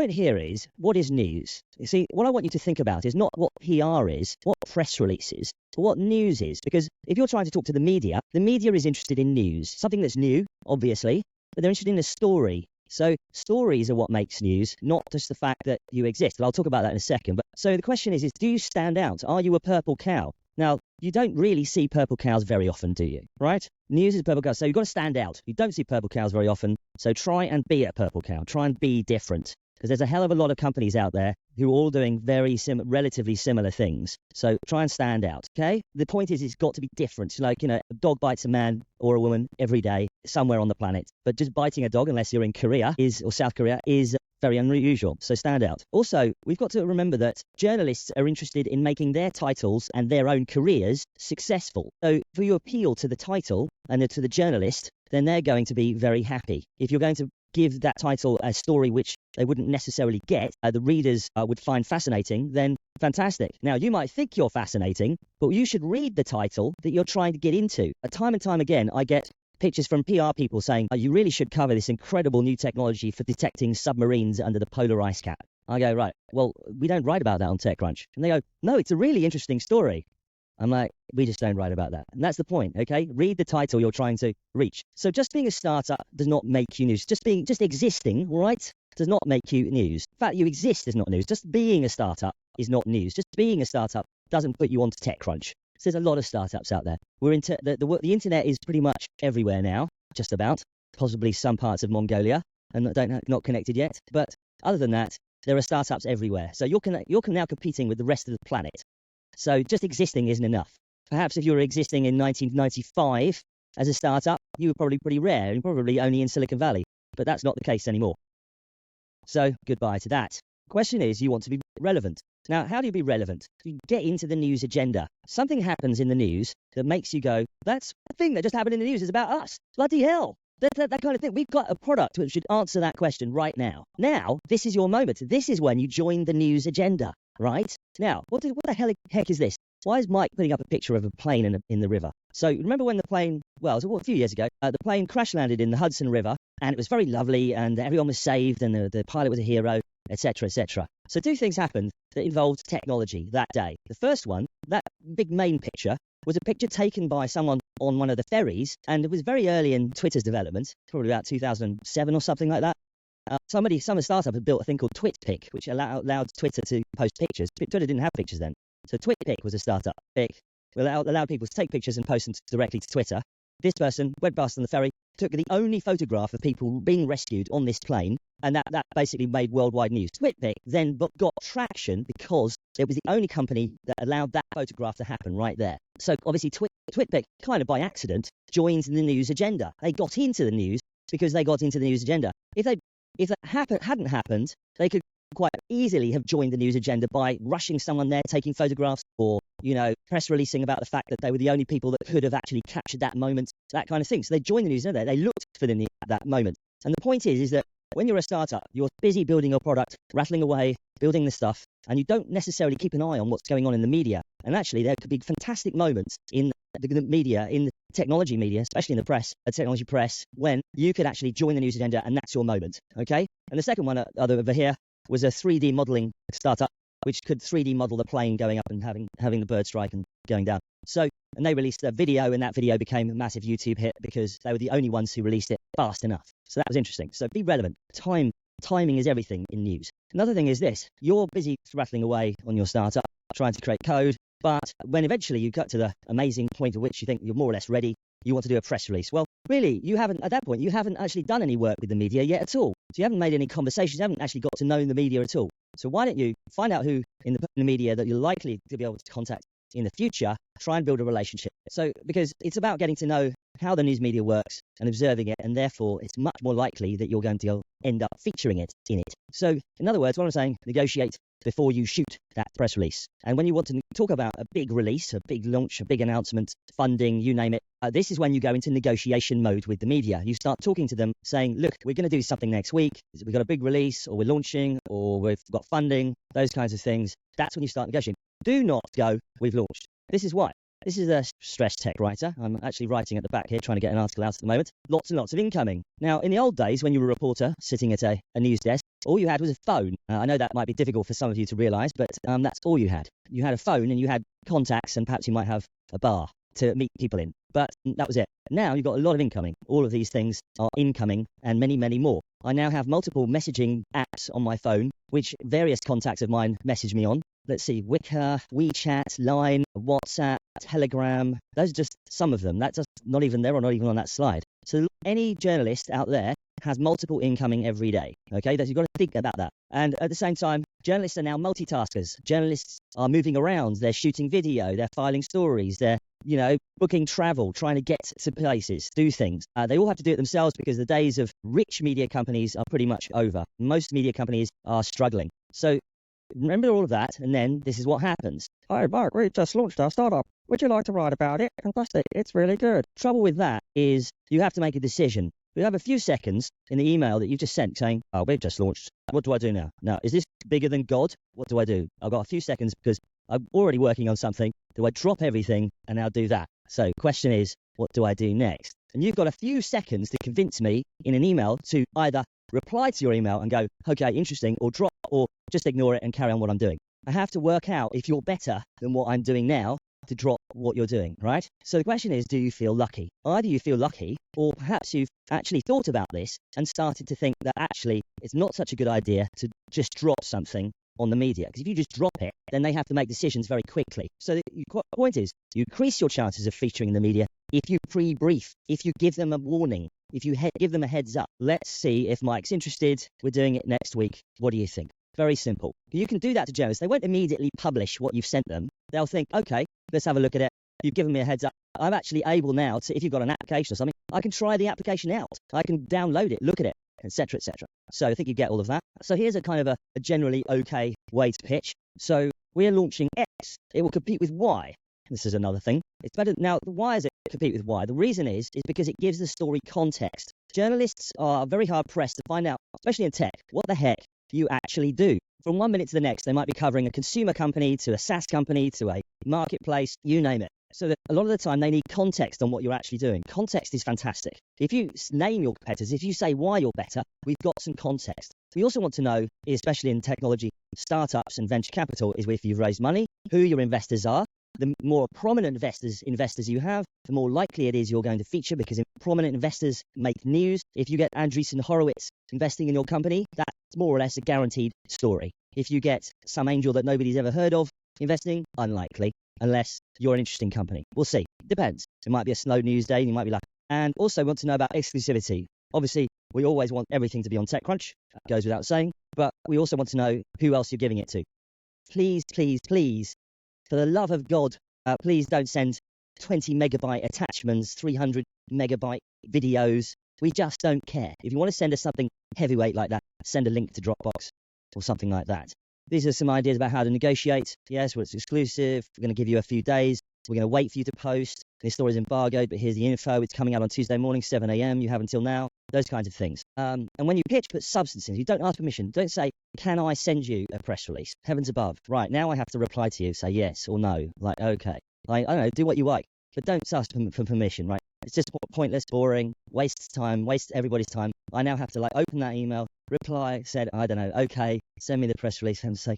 point here is, what is news? You see, what I want you to think about is not what PR is, what press release is, but what news is. Because if you're trying to talk to the media is interested in news, something that's new, obviously, but they're interested in a story. So stories are what makes news, not just the fact that you exist. And I'll talk about that in a second. But so the question is do you stand out? Are you a purple cow? Now, you don't really see purple cows very often, do you? Right? News is purple cows. So you've got to stand out. You don't see purple cows very often. So try and be a purple cow. Try and be different. Because there's a hell of a lot of companies out there who are all doing relatively similar things. So try and stand out, okay? The point is it's got to be different. Like, a dog bites a man or a woman every day somewhere on the planet. But just biting a dog, unless you're in Korea or South Korea, is very unusual. So stand out. Also, we've got to remember that journalists are interested in making their titles and their own careers successful. So if you appeal to the title and to the journalist, then they're going to be very happy. If you're going to give that title a story which they wouldn't necessarily get, the readers would find fascinating, then fantastic. Now, you might think you're fascinating, but you should read the title that you're trying to get into. Time and time again, I get pictures from PR people saying, you really should cover this incredible new technology for detecting submarines under the polar ice cap. I go, right, well, we don't write about that on TechCrunch. And they go, no, it's a really interesting story. I'm like, we just don't write about that. And that's the point, okay? Read the title you're trying to reach. So just being a startup does not make you news. Just existing, right, does not make you news. In fact, you exist is not news. Just being a startup is not news. Just being a startup doesn't put you onto TechCrunch. There's a lot of startups out there. The internet is pretty much everywhere now, just about. Possibly some parts of Mongolia, and not connected yet. But other than that, there are startups everywhere. So you're now competing with the rest of the planet. So just existing isn't enough. Perhaps if you were existing in 1995 as a startup, you were probably pretty rare and probably only in Silicon Valley. But that's not the case anymore. So goodbye to that. Question is, you want to be relevant. Now, how do you be relevant? You get into the news agenda. Something happens in the news that makes you go, that's the thing that just happened in the news is about us. Bloody hell. That kind of thing. We've got a product which should answer that question right now. Now, this is your moment. This is when you join the news agenda. Right? Now, what the heck is this? Why is Mike putting up a picture of a plane in the river? So remember when the plane, well, it was a few years ago, the plane crash landed in the Hudson River, and it was very lovely, and everyone was saved, and the pilot was a hero, etc., etc. So two things happened that involved technology that day. The first one, that big main picture, was a picture taken by someone on one of the ferries, and it was very early in Twitter's development, probably about 2007 or something like that. Some startup had built a thing called TwitPic, which allowed Twitter to post pictures. Twitter didn't have pictures then. So TwitPic was a startup. Pic allowed people to take pictures and post them directly to Twitter. This person, webmaster on the ferry, took the only photograph of people being rescued on this plane, and that basically made worldwide news. TwitPic then got traction because it was the only company that allowed that photograph to happen right there. So obviously TwitPic, kind of by accident, joined the news agenda. They got into the news because they got into the news agenda. If that hadn't happened, they could quite easily have joined the news agenda by rushing someone there, taking photographs, or, press releasing about the fact that they were the only people that could have actually captured that moment, that kind of thing. So they joined the news agenda. They looked for that moment. And the point is that when you're a startup, you're busy building your product, rattling away, building the stuff, and you don't necessarily keep an eye on what's going on in the media. And actually, there could be fantastic moments in the media, in the technology media, especially in the press, technology press, when you could actually join the news agenda, and that's your moment, okay? And the second one over here was a 3D modeling startup, which could 3D model the plane going up and having the bird strike and going down. And they released a video, and that video became a massive YouTube hit because they were the only ones who released it fast enough. So that was interesting. So be relevant. Timing is everything in news. Another thing is this. You're busy rattling away on your startup, trying to create code, but when eventually you got to the amazing point at which you think you're more or less ready, you want to do a press release. Well, really, at that point, you haven't actually done any work with the media yet at all. So you haven't made any conversations, you haven't actually got to know the media at all. So why don't you find out who in the media that you're likely to be able to contact in the future, try and build a relationship. So, because it's about getting to know how the news media works and observing it, and therefore it's much more likely that you're going to end up featuring it in it. So, in other words, what I'm saying, negotiate before you shoot that press release. And when you want to talk about a big release, a big launch, a big announcement, funding, you name it, this is when you go into negotiation mode with the media. You start talking to them saying, look, we're going to do something next week. We've got a big release, or we're launching, or we've got funding, those kinds of things. That's when you start negotiating. Do not go, we've launched. This is why. This is a stressed tech writer. I'm actually writing at the back here, trying to get an article out at the moment. Lots and lots of incoming. Now, in the old days, when you were a reporter sitting at a news desk, All you had was a phone. I know that might be difficult for some of you to realise, but that's all you had. You had a phone and you had contacts, and perhaps you might have a bar to meet people in. But that was it. Now you've got a lot of incoming. All of these things are incoming, and many, many more. I now have multiple messaging apps on my phone, which various contacts of mine message me on. Let's see, Wicker, WeChat, Line, WhatsApp, Telegram. Those are just some of them. That's just not even there or not even on that slide. So any journalist out there has multiple incoming every day. Okay, you've got to think about that. And at the same time, journalists are now multitaskers. Journalists are moving around. They're shooting video. They're filing stories. They're, booking travel, trying to get to places, do things. They all have to do it themselves because the days of rich media companies are pretty much over. Most media companies are struggling. So remember all of that, and then this is what happens. Hi, Mark, we just launched our startup. Would you like to write about it? Fantastic, it's really good. Trouble with that is you have to make a decision. You have a few seconds in the email that you've just sent saying, oh, we've just launched. What do I do now? Now, is this bigger than God? What do I do? I've got a few seconds because I'm already working on something. Do I drop everything and now do that? So question is, what do I do next? And you've got a few seconds to convince me in an email to either reply to your email and go, okay, interesting, or drop, or just ignore it and carry on what I'm doing. I have to work out if you're better than what I'm doing now to drop what you're doing, right? So the question is, do you feel lucky? Either you feel lucky, or perhaps you've actually thought about this and started to think that actually it's not such a good idea to just drop something on the media. Because if you just drop it, then they have to make decisions very quickly. So the point is, you increase your chances of featuring in the media if you pre-brief, if you give them a warning, if you give them a heads up. Let's see if Mike's interested. We're doing it next week. What do you think? Very simple. You can do that to journalists. They won't immediately publish what you've sent them. They'll think, okay, let's have a look at it. You've given me a heads up. I'm actually able now to, if you've got an application or something, I can try the application out. I can download it, look at it, etc., etc. So I think you get all of that. So here's a kind of a generally okay way to pitch. So we're launching X. It will compete with Y. This is another thing. It's better. Now, why does it compete with Y? The reason is because it gives the story context. Journalists are very hard pressed to find out, especially in tech, what the heck you actually do. From one minute to the next, they might be covering a consumer company to a SaaS company to a marketplace, you name it. So that a lot of the time they need context on what you're actually doing. Context is fantastic. If you name your competitors, if you say why you're better, we've got some context. We also want to know, especially in technology, startups and venture capital, is if you've raised money, who your investors are. The more prominent investors you have, the more likely it is you're going to feature, because prominent investors make news. If you get Andreessen Horowitz investing in your company, that's more or less a guaranteed story. If you get some angel that nobody's ever heard of investing, unlikely, unless you're an interesting company. We'll see. Depends. It might be a slow news day and you might be lucky. And also want to know about exclusivity. Obviously, we always want everything to be on TechCrunch. That goes without saying. But we also want to know who else you're giving it to. Please, please, please, for the love of God, please don't send 20 megabyte attachments, 300 megabyte videos. We just don't care. If you want to send us something heavyweight like that, send a link to Dropbox or something like that. These are some ideas about how to negotiate. Yes, well, it's exclusive. We're going to give you a few days. We're going to wait for you to post. This story is embargoed, but here's the info. It's coming out on Tuesday morning, 7 a.m. You have until now. Those kinds of things. And when you pitch, put substance in. You don't ask permission. Don't say, can I send you a press release? Heavens above. Right, now I have to reply to you. Say yes or no. Like, okay. I don't know, do what you like. But don't ask for permission, right? It's just pointless, boring, wastes time, wastes everybody's time. I now have to open that email, reply, said, I don't know, okay, send me the press release, and say,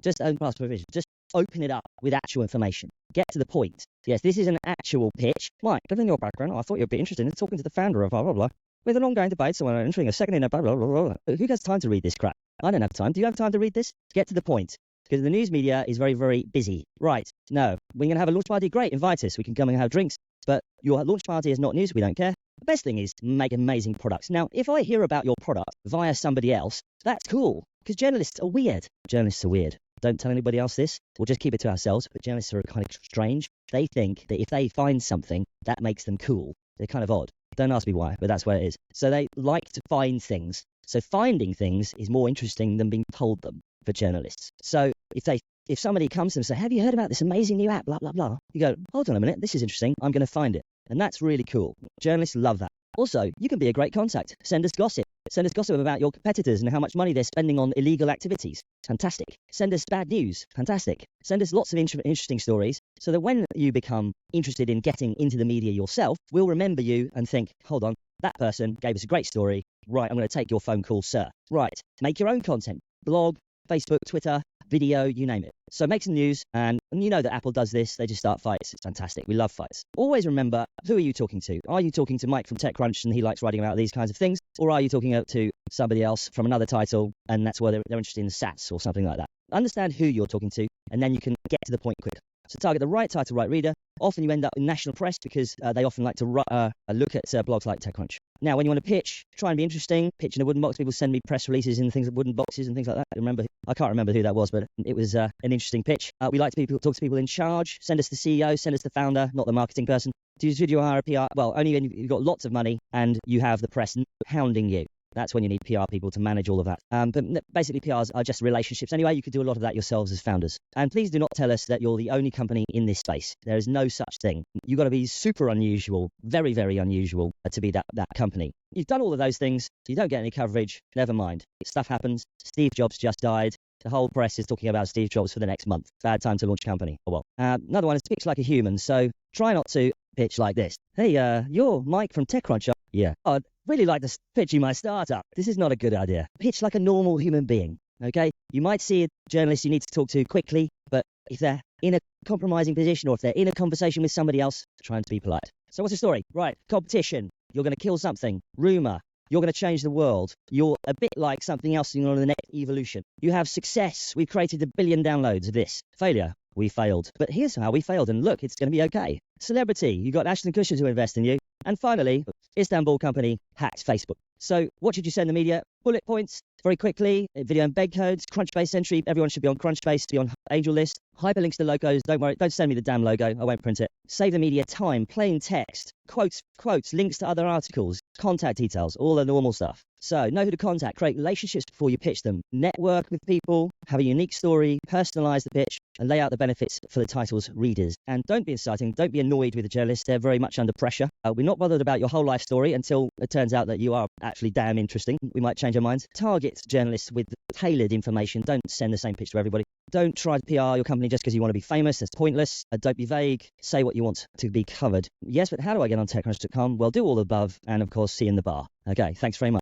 just don't ask for permission. Just open it up with actual information. Get to the point. Yes, this is an actual pitch. Mike, given your background, I thought you'd be interested in talking to the founder of blah, blah, blah. With an ongoing debate, so we're entering a second in a blah, blah, blah, blah. Who has time to read this crap? I don't have time. Do you have time to read this? Get to the point. Because the news media is very, very busy. Right. No. We're going to have a launch party. Great. Invite us. We can come and have drinks. But your launch party is not news. We don't care. The best thing is make amazing products. Now, if I hear about your product via somebody else, that's cool. Because journalists are weird. Journalists are weird. Don't tell anybody else this. We'll just keep it to ourselves. But journalists are kind of strange. They think that if they find something, that makes them cool. They're kind of odd. Don't ask me why, but that's what it is. So they like to find things. So finding things is more interesting than being told them for journalists. So if somebody comes to them and say, have you heard about this amazing new app, blah, blah, blah, you go, hold on a minute, this is interesting, I'm going to find it. And that's really cool. Journalists love that. Also, you can be a great contact. Send us gossip. Send us gossip about your competitors and how much money they're spending on illegal activities. Fantastic. Send us bad news. Fantastic. Send us lots of interesting stories so that when you become interested in getting into the media yourself, we'll remember you and think, hold on, That person gave us a great story. Right, I'm going to take your phone call, sir. Right, make your own content. Blog, Facebook, Twitter, video, you name it. So make some news, and you know that Apple does this. They just start fights. It's fantastic. We love fights. Always remember, who are you talking to? Are you talking to Mike from TechCrunch and he likes writing about these kinds of things? Or are you talking to somebody else from another title and that's why they're interested in sats or something like that? Understand who you're talking to, and then you can get to the point quick. So target the right title, right reader. Often you end up in national press because they often like to look at blogs like TechCrunch. Now, when you want to pitch, try and be interesting. Pitch in a wooden box. People send me press releases in things, wooden boxes and things like that. I can't remember who that was, but it was an interesting pitch. We like to talk to people in charge. Send us the CEO, send us the founder, not the marketing person. Should you hire a PR? Well, only when you've got lots of money and you have the press hounding you. That's when you need PR people to manage all of that. But basically, PRs are just relationships. Anyway, you could do a lot of that yourselves as founders. And please do not tell us that you're the only company in this space. There is no such thing. You've got to be super unusual, very, very unusual to be that company. You've done all of those things. You don't get any coverage. Never mind. Stuff happens. Steve Jobs just died. The whole press is talking about Steve Jobs for the next month. Bad time to launch a company. Oh well. Another one is pitch like a human. So try not to pitch like this. Hey, you're Mike from TechCrunch. Yeah. I'd really like to pitch you my startup. This is not a good idea. Pitch like a normal human being. Okay? You might see a journalist you need to talk to quickly, but if they're in a compromising position or if they're in a conversation with somebody else, try and be polite. So what's the story? Right. Competition. You're going to kill something. Rumor. You're going to change the world. You're a bit like something else in the next evolution. You have success. We've created 1 billion downloads of this. Failure. We failed. But here's how we failed, and look, it's going to be okay. Celebrity. You got Ashton Kutcher to invest in you. And finally, Istanbul company hacked Facebook. So what should you send the media? Bullet points, very quickly, video embed codes, Crunchbase entry. Everyone should be on Crunchbase, be on AngelList. Hyperlinks to logos. Don't worry, don't send me the damn logo. I won't print it. Save the media time, plain text, quotes, links to other articles, contact details, all the normal stuff. So know who to contact, create relationships before you pitch them, network with people, have a unique story, personalize the pitch, and lay out the benefits for the title's readers. And don't be inciting, don't be annoyed with the journalists. They're very much under pressure. We're not bothered about your whole life story until it turns out that you are actually damn interesting. We might change our minds. Target journalists with tailored information. Don't send the same pitch to everybody. Don't try to PR your company just because you want to be famous. That's pointless. Don't be vague. Say what you want to be covered. Yes, but how do I get on TechCrunch.com? Well, do all the above and, of course, see you in the bar. Okay, thanks very much.